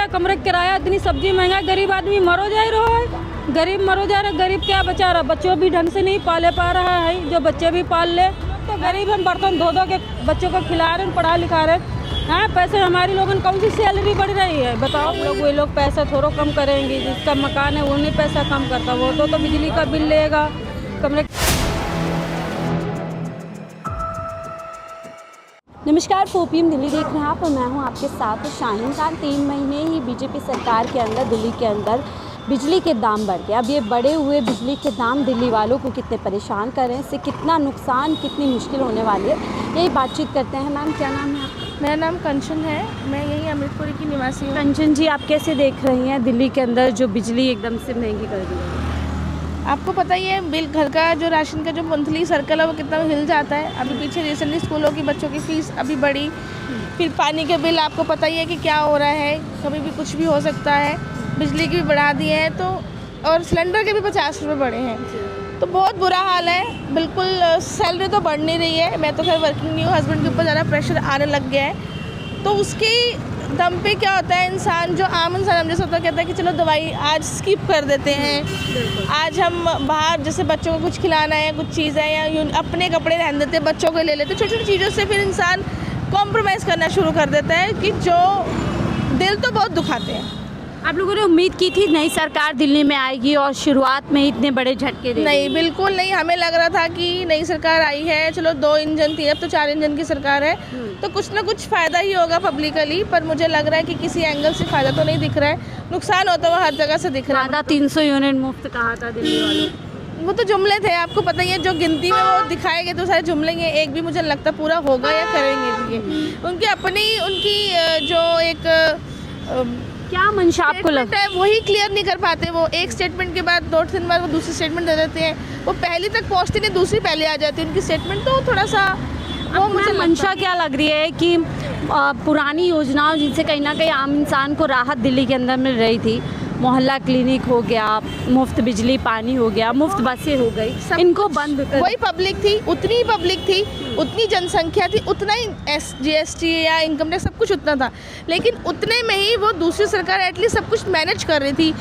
कमरे का किराया, इतनी सब्जी महंगा, गरीब आदमी मरो जा रहा है, गरीब मरो जा रहा है। गरीब क्या बचा रहा, बच्चों भी ढंग से नहीं पाले पा रहा है, जो बच्चे भी पाल ले तो गरीब हम बर्तन धो के बच्चों को खिला रहे हैं, पढ़ा लिखा रहे हैं। हाँ, पैसे हमारी लोगों की कौन सी सैलरी बढ़ रही है बताओ। वो लोग पैसा थोड़ा कम करेंगे, जिसका मकान है वो नहीं पैसा कम करता, वो तो बिजली का बिल लेगा कमरे। नमस्कार, 4PM दिल्ली देख रहे हैं आप और मैं हूं आपके साथ शाहीन खान। 3 महीने ही बीजेपी सरकार के अंदर दिल्ली के अंदर बिजली के दाम बढ़ गए। अब ये बढ़े हुए बिजली के दाम दिल्ली वालों को कितने परेशान कर रहे हैं, इससे कितना नुकसान, कितनी मुश्किल होने वाली है, यही बातचीत करते हैं। मैम, क्या नाम है आपका? मेरा नाम कंचन है, मैं यही अमृतपुरी की निवासी हूँ। कंचन जी, आप कैसे देख रही हैं दिल्ली के अंदर जो बिजली एकदम से महंगी कर दी है? आपको पता ही है बिल घर का जो राशन का जो मंथली सर्कल है वो कितना हिल जाता है। अभी पीछे रिसेंटली स्कूलों की बच्चों की फीस अभी बढ़ी, फिर पानी के बिल आपको पता ही है कि क्या हो रहा है, कभी भी कुछ भी हो सकता है। बिजली की भी बढ़ा दी है तो, और सिलेंडर के भी 50 रुपये बढ़े हैं, तो बहुत बुरा हाल है। बिल्कुल सैलरी तो बढ़ नहीं रही है। मैं तो खैर वर्किंग नहीं हूँ, हस्बैंड के ऊपर ज़्यादा प्रेशर आने लग गया है, तो उसकी दम पे क्या होता है, इंसान जो आम इंसान जैसे होता है, कहता है कि चलो दवाई आज स्किप कर देते हैं, आज हम बाहर जैसे बच्चों को कुछ खिलाना है, कुछ चीज़ है, या अपने कपड़े रहने देते हैं, बच्चों को ले लेते, छोटी छोटी चीज़ों से फिर इंसान कॉम्प्रोमाइज़ करना शुरू कर देता है, कि जो दिल तो बहुत दुखाते हैं। आप लोगों ने उम्मीद की थी नई सरकार दिल्ली में आएगी और शुरुआत में ही इतने बड़े झटके देगी? नहीं, बिल्कुल नहीं। हमें लग रहा था कि नई सरकार आई है, चलो 2 इंजन थी, अब तो 4 इंजन की सरकार है, तो कुछ ना कुछ फ़ायदा ही होगा पब्लिकली, पर मुझे लग रहा है कि किसी एंगल से फ़ायदा तो नहीं दिख रहा है, नुकसान होता हुआ हर जगह से दिख रहा है। आधा 300 यूनिट मुफ्त कहा था दिल्ली वालों। वो तो जुमले थे, आपको पता ही है, जो गिनती में वो दिखाए गए तो सारे जुमले हैं, एक भी मुझे लगता पूरा होगा या करेंगे भी ये। उनकी अपनी जो एक क्या मंशा आपको लगता है वही क्लियर नहीं कर पाते। वो एक स्टेटमेंट के बाद 2 दिन बाद वो दूसरी स्टेटमेंट दे देते हैं, वो पहली तक पहुंचती नहीं, दूसरी पहले आ जाती है उनकी स्टेटमेंट, तो थोड़ा सा वो मुझे मंशा क्या लग रही है कि पुरानी योजनाओं जिनसे कहीं ना कहीं आम इंसान को राहत दिल्ली के अंदर मिल रही थी, मोहल्ला क्लिनिक हो गया, मुफ्त बिजली पानी हो गया, मुफ्त बसें हो गई, इनको बंद कर। वही पब्लिक थी, उतनी ही पब्लिक थी, उतनी जनसंख्या थी, उतना ही GST या इनकम टैक्स सब कुछ उतना था, लेकिन उतने में ही वो दूसरी सरकार एटलीस्ट सब कुछ मैनेज कर रही थी।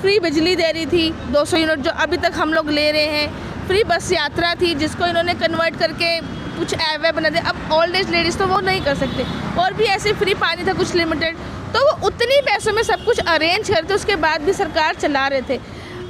फ्री बिजली दे रही थी 200 यूनिट जो अभी तक हम लोग ले रहे हैं, फ्री बस यात्रा थी जिसको इन्होंने कन्वर्ट करके कुछ ऐप वैप बना दे। अब ओल्ड एज लेडीज़ तो वो नहीं कर सकते, और भी ऐसे फ्री पानी था कुछ लिमिटेड, तो वो उतनी पैसों में सब कुछ अरेंज करते, उसके बाद भी सरकार चला रहे थे।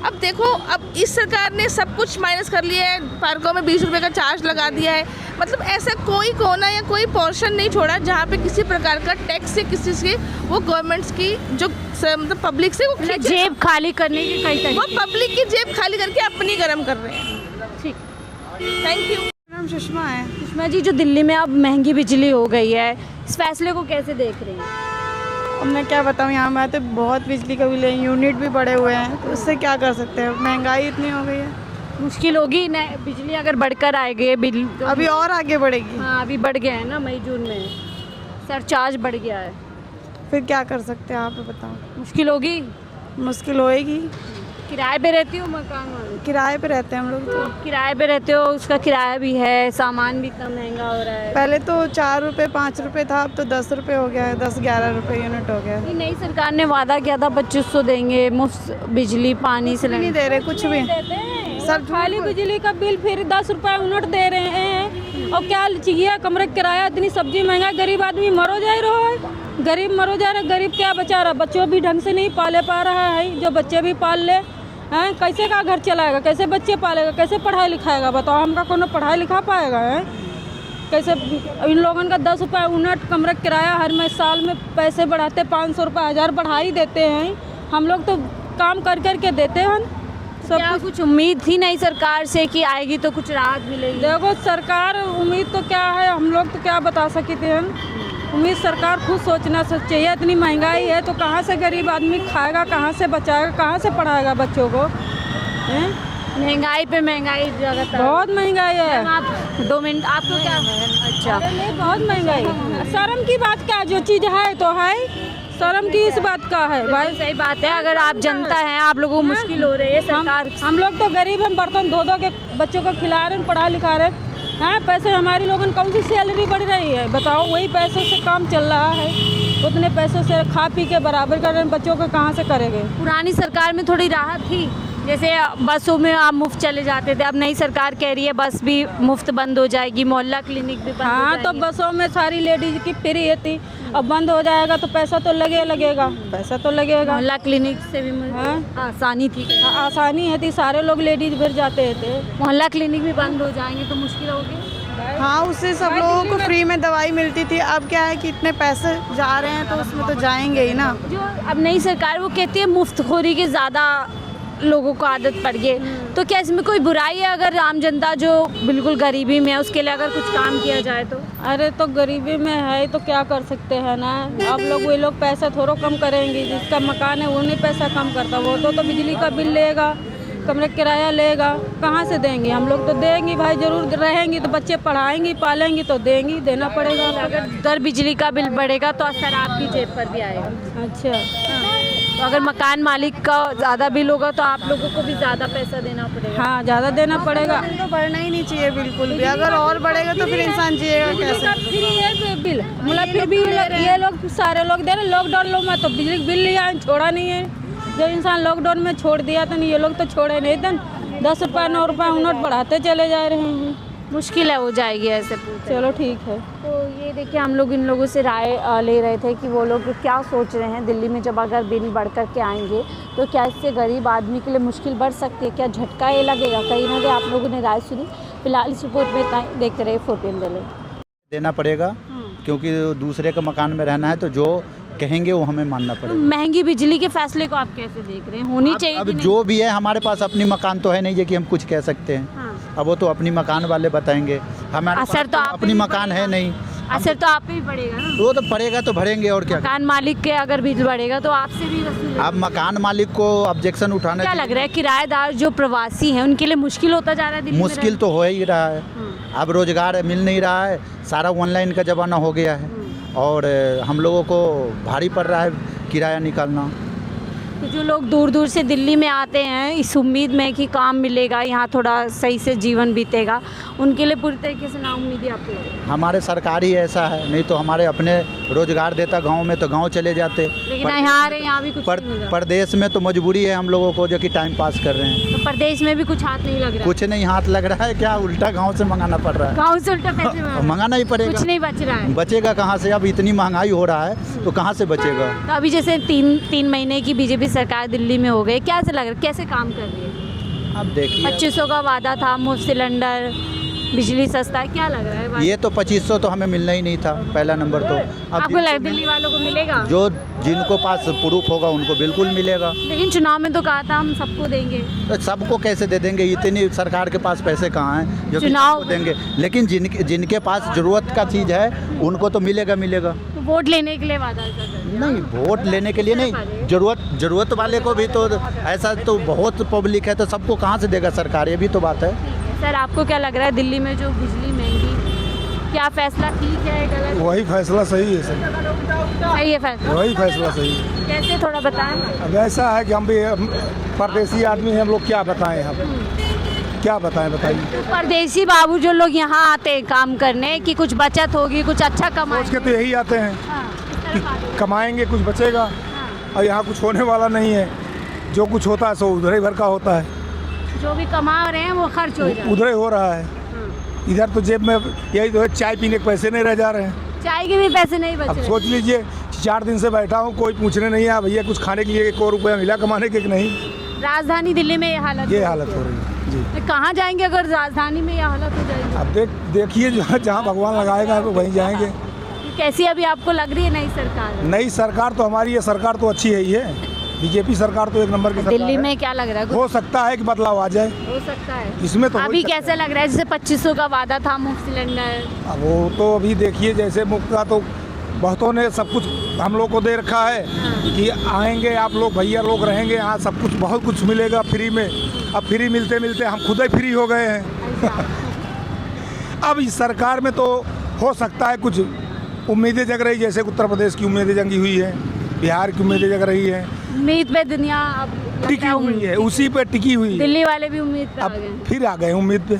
अब देखो, अब इस सरकार ने सब कुछ माइनस कर लिया है, पार्कों में 20 रुपये का चार्ज लगा दिया है, मतलब ऐसा कोई कोना या कोई पोर्शन नहीं छोड़ा जहाँ पे किसी प्रकार का टैक्स से किसी से वो गवर्नमेंट्स की जो मतलब पब्लिक से वो जेब खाली करने के कई तरीके, वो पब्लिक की जेब खाली करके अपनी गर्म कर रहे हैं। ठीक, थैंक यू। नाम सुषमा है। सुषमा जी, जो दिल्ली में अब महंगी बिजली हो गई है, इस फैसले को कैसे देख रही हैं? अब मैं क्या बताऊँ, यहाँ में तो बहुत बिजली का बिल है, यूनिट भी बढ़े हुए हैं, तो उससे क्या कर सकते हैं, महंगाई इतनी हो गई है, मुश्किल होगी न। बिजली अगर बढ़कर आएगी बिल तो अभी और आगे बढ़ेगी। हाँ, अभी बढ़ गया है ना, मई जून में सरचार्ज बढ़ गया है, फिर क्या कर सकते हैं आप बताओ। मुश्किल होगी। मुश्किल होएगी। किराए पे रहती हो मकान वाले? किराए पे रहते हैं हम लोग तो। किराए पे रहते हो, उसका किराया भी है, सामान भी इतना महंगा हो रहा है। पहले तो 4 रुपये 5 रुपये था, अब तो 10 रुपये हो गया है, 10-11 रुपये यूनिट हो गया है। नई सरकार ने वादा किया था 2500 देंगे मुफ्त बिजली पानी से, नहीं दे रहे कुछ भी, सब खाली बिजली का बिल फिर 10 रुपये यूनिट दे रहे हैं। और क्या चाहिए, कमरे का किराया, इतनी सब्जी महंगा, गरीब आदमी मरो जा रहा है, गरीब मरो जा रहा है। गरीब क्या बचा रहा, बच्चों भी ढंग से नहीं पाले पा रहा है, जो बच्चे भी पाल ले हैं, कैसे का घर चलाएगा, कैसे बच्चे पालेगा, कैसे पढ़ाई लिखाएगा बताओ। हमका कोनो पढ़ाई लिखा पाएगा है कैसे? इन लोगों का 10 रुपये यूनिट कमरे का किराया, हर में साल में पैसे बढ़ाते, 500 रुपये 1000 बढ़ा ही देते हैं। हम लोग तो काम कर कर के देते हैं सब। क्या कुछ उम्मीद थी नई सरकार से कि आएगी तो कुछ राहत मिलेगी? देखो, सरकार उम्मीद तो क्या है, हम लोग तो क्या बता सकते हैं। उम्मीद सरकार खुद सोचना चाहिए। इतनी महंगाई है तो कहाँ से गरीब आदमी खाएगा, कहाँ से बचाएगा, कहाँ से पढ़ाएगा बच्चों को? महंगाई पे महंगाई लगातार, बहुत महंगाई है। आप 2 मिनट, आपको क्या? अच्छा, बहुत महंगाई। शर्म की बात क्या, जो चीज़ है तो है, शर्म की इस बात का है भाई। सही बात है, अगर आप जनता हैं, आप लोगों को मुश्किल हो रही है, सरकार हम लोग तो गरीब, हम बर्तन धो के बच्चों को खिला रहे हैं, पढ़ा लिखा रहे हैं। हाँ, पैसे हमारी लोगों कौन सी सैलरी बढ़ रही है बताओ, वही पैसों से काम चल रहा है, उतने पैसों से खा पी के बराबर कर रहे हैं, बच्चों को कहाँ से करेंगे। पुरानी सरकार में थोड़ी राहत थी, जैसे बसों में आप मुफ्त चले जाते थे, अब नई सरकार कह रही है बस भी मुफ्त बंद हो जाएगी, मोहल्ला क्लिनिक भी बंद हो हाँ, तो जाएंगे। बसों में सारी लेडीज की फ्री थी, अब बंद हो जाएगा तो पैसा तो लगेगा, पैसा तो लगेगा। मोहल्ला क्लिनिक से भी हाँ। आसानी थी। आसानी है थी, सारे लोग लेडीज भर जाते थे। मोहल्ला क्लिनिक भी बंद हो जाएंगे तो मुश्किल होगी। हाँ, उससे सब लोगों को फ्री में दवाई मिलती थी। अब क्या है कि इतने पैसे जा रहे हैं तो उसमें तो जाएंगे ही ना। जो अब नई सरकार वो कहती है मुफ्तखोरी की ज़्यादा लोगों को आदत पड़ गई, तो क्या इसमें कोई बुराई है अगर आम जनता जो बिल्कुल गरीबी में है उसके लिए अगर कुछ काम किया जाए तो? अरे तो गरीबी में है तो क्या कर सकते हैं ना, अब वही लोग पैसा थोड़ा कम करेंगे, जिसका मकान है वो नहीं पैसा कम करता, वो तो बिजली का बिल लेगा, कमरे किराया लेगा, कहाँ से देंगे, हम लोग तो देंगे भाई, जरूर रहेंगी तो बच्चे पढ़ाएंगी पालेंगी तो देंगी, देना पड़ेगा। अगर दर बिजली का बिल बढ़ेगा तो असर आपकी जेब पर भी आएगा। अच्छा, तो अगर मकान मालिक का ज़्यादा बिल होगा तो आप लोगों को भी ज़्यादा पैसा देना पड़ेगा। हाँ, ज़्यादा देना पड़ेगा। बिल तो बढ़ना ही नहीं चाहिए बिल्कुल भी, अगर और बढ़ेगा तो फिर इंसान जिएगा कैसे। फ्री है बिल, मतलब फिर भी ये लोग सारे लोग दे रहे, लॉकडाउन में तो बिजली बिल लिया छोड़ा नहीं है, जब इंसान लॉकडाउन में छोड़ दिया तो ये लोग तो छोड़े नहीं थे, 10 रुपये 9 रुपये नोट बढ़ाते चले जा रहे हैं। मुश्किल है हो जाएगी ऐसे पूछते। चलो ठीक है। तो ये देखिए हम लोग इन लोगों से राय ले रहे थे कि वो लोग क्या सोच रहे हैं, दिल्ली में जब अगर बिल बढ़ कर के आएंगे तो क्या इससे गरीब आदमी के लिए मुश्किल बढ़ सकती है, क्या झटका ये लगेगा। कहीं ना कहीं आप लोगों ने राय सुनी। फिलहाल इस रिपोर्ट में इतना ही, देखते रहे 4PM दिल्ली। देना पड़ेगा क्योंकि दूसरे के मकान में रहना है तो जो कहेंगे वो हमें मानना पड़ेगा। महंगी बिजली के फैसले को आप कैसे देख रहे हैं, होनी चाहिए अब कि नहीं? जो भी है हमारे पास अपनी मकान तो है नहीं, ये कि हम कुछ कह सकते हैं। हाँ। अब वो तो अपनी मकान वाले बताएंगे, हमारे असर पास तो तो आप पे अपनी भी मकान है पड़ेगा। नहीं। असर तो आप पे ही पड़ेगा ना, वो तो पड़ेगा तो भरेंगे और क्या। मकान मालिक के अगर बिल बढ़ेगा तो आपसे भी वसूल। अब मकान मालिक को ऑब्जेक्शन उठाना क्या लग रहा है किराएदार जो प्रवासी हैं उनके लिए मुश्किल होता जा रहा है दिल्ली में मुश्किल तो हो ही रहा है। अब रोजगार मिल नहीं रहा है, सारा ऑनलाइन का ज़माना हो गया है और हम लोगों को भारी पड़ रहा है किराया निकालना। तो जो लोग दूर दूर से दिल्ली में आते हैं इस उम्मीद में कि काम मिलेगा, यहाँ थोड़ा सही से जीवन बीतेगा, उनके लिए पूरी तरीके से नाउम्मीद ही आपको लग रही है? हमारे सरकार ही ऐसा है, नहीं तो हमारे अपने रोजगार देता गांव में तो गांव चले जाते। लेकिन यहाँ आ रहे यहाँ भी कुछ नहीं मिल रहा। प्रदेश में तो मजबूरी है हम लोगों को, जो कि टाइम पास कर रहे हैं। तो प्रदेश में भी कुछ हाथ नहीं लग रहा, कुछ नहीं हाथ लग रहा है, क्या उल्टा गांव से मंगाना पड़ रहा है। गाँव से उल्टा पैसे में मंगाना ही पड़ेगा, कुछ नहीं बच रहा है। बचेगा कहाँ से। अब इतनी महंगाई हो रहा है तो कहाँ से बचेगा। तो अभी जैसे तीन महीने की बीजेपी सरकार दिल्ली में हो गई, क्या से लग रहा है, कैसे काम कर रही है? अब देखिए 2500 का वादा था, मुफ्त सिलेंडर, बिजली सस्ता है, क्या लग रहा है? ये तो 2500 तो हमें मिलना ही नहीं था पहला नंबर तो। अब आपको लग दिल्ली वालों को मिलेगा? जो जिनको पास प्रूफ होगा उनको बिल्कुल मिलेगा। लेकिन चुनाव में तो कहा था हम सबको देंगे। तो सबको कैसे दे देंगे, इतनी सरकार के पास पैसे कहाँ हैं जो कि चुनाव सबको देंगे। लेकिन जिनके पास ज़रूरत का चीज़ है उनको तो मिलेगा। तो वोट लेने के लिए वादा कर रहे हैं। नहीं, वोट लेने के लिए नहीं, ज़रूरत वाले को भी तो ऐसा तो बहुत पब्लिक है तो सबको कहाँ से देगा सरकार, ये भी तो बात है। सर आपको क्या लग रहा है दिल्ली में जो बिजली महंगी, क्या फैसला ठीक है गलत? वही फैसला सही है सर, सही है फैसला? वही फैसला सही है। कैसे, थोड़ा बताएं। अब ऐसा है कि हम भी परदेसी आदमी हैं, हम लोग क्या बताएं, हम क्या बताएं, बताइए। परदेसी बाबू जो लोग यहाँ आते हैं काम करने की कुछ बचत होगी, कुछ अच्छा सोच कमाएंगे। के तो यही आते हैं कि कमाएंगे कुछ बचेगा, और यहाँ कुछ होने वाला नहीं है। जो कुछ होता है सो उधर ही भर का होता है, जो भी कमा रहे हैं वो खर्च हो जाए। उधर ही हो रहा है। इधर तो जेब में यही तो है, चाय पीने के पैसे नहीं रह जा रहे हैं। चाय के भी पैसे नहीं बच अब रहे। सोच लीजिए 4 दिन से बैठा हूँ, कोई पूछने नहीं आया भैया कुछ खाने के लिए 1 और रुपया मिला कमाने के कि नहीं। राजधानी दिल्ली में ये हालत ये हालत हो रही है जी। तो कहाँ जाएंगे अगर राजधानी में ये हालत हो जाएगी? अब देखिए जहाँ भगवान लगाएगा तो वहीं जाएंगे। कैसी अभी आपको लग रही है नई सरकार? नई सरकार तो हमारी, ये सरकार तो अच्छी है ही है, बीजेपी सरकार तो 1 नंबर की सरकार दिल्ली है। में क्या लग रहा है? हो सकता है कि बदलाव आ जाए, हो सकता है इसमें तो हो अभी ही सकता कैसे लग रहा है? जैसे 2500 का वादा था मुफ्त सिलेंडर, है। अब वो तो अभी देखिए जैसे मुफ्त का तो बहुतों ने सब कुछ हम लोग को दे रखा है कि आएंगे आप लोग, भैया लोग रहेंगे यहाँ, सब कुछ बहुत कुछ मिलेगा फ्री में। अब फ्री मिलते मिलते हम खुद ही फ्री हो गए हैं। अब इस सरकार में तो हो सकता है कुछ उम्मीदें जग रही, जैसे उत्तर प्रदेश की उम्मीदें जगी हुई है, बिहार की उम्मीदें जग रही है, उम्मीद पे दुनिया अब टिकी हुई है, उसी पे टिकी हुई है। दिल्ली वाले भी उम्मीद पे आ अब गए। फिर आ गए उम्मीद पे।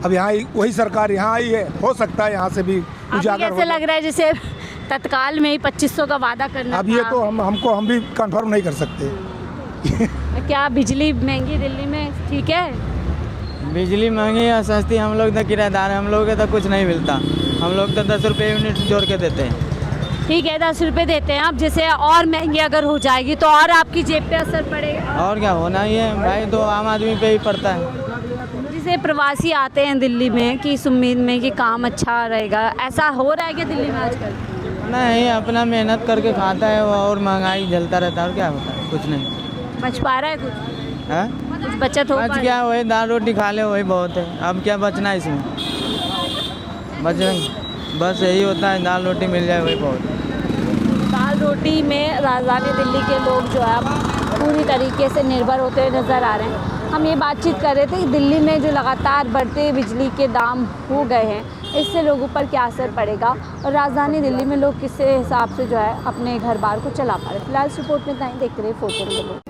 अब यहाँ वही सरकार यहाँ आई है, हो सकता है यहाँ से भी अभी उजागर कैसे लग रहा है जैसे तत्काल में ही 2500 का वादा करना अब ये था। तो हम भी कंफर्म नहीं कर सकते। क्या बिजली महंगी दिल्ली में ठीक है? बिजली महंगी या सस्ती, हम लोग तो किराएदार हैं, हम लोग को तो कुछ नहीं मिलता। हम लोग तो 10 रुपये यूनिट जोड़ के देते हैं। ठीक है 10 रुपये देते हैं आप, जैसे और महंगी अगर हो जाएगी तो और आपकी जेब पे असर पड़ेगा। और क्या होना ही है भाई, तो आम आदमी पे ही पड़ता है। जैसे प्रवासी आते हैं दिल्ली में कि इस उम्मीद में कि काम अच्छा रहेगा, ऐसा हो रहा है कि दिल्ली में आजकल? नहीं, अपना मेहनत करके खाता है वो, और महंगाई झेलता रहता है, और क्या होता है, कुछ नहीं। बच पा रहा है कुछ? है कुछ बचत हो पा बच रही है? क्या, वही दाल रोटी खा ले वही बहुत है। अब क्या बचना है इसमें, बस यही होता है, दाल रोटी मिल जाए वही बहुत है। दाल रोटी में राजधानी दिल्ली के लोग जो है पूरी तरीके से निर्भर होते हुए नज़र आ रहे हैं। हम ये बातचीत कर रहे थे कि दिल्ली में जो लगातार बढ़ते बिजली के दाम हो गए हैं, इससे लोगों पर क्या असर पड़ेगा और राजधानी दिल्ली में लोग किस हिसाब से जो है अपने घर बार को चला पा रहे हैं। फिलहाल इस रिपोर्ट में इतना ही, देखते रहिए 4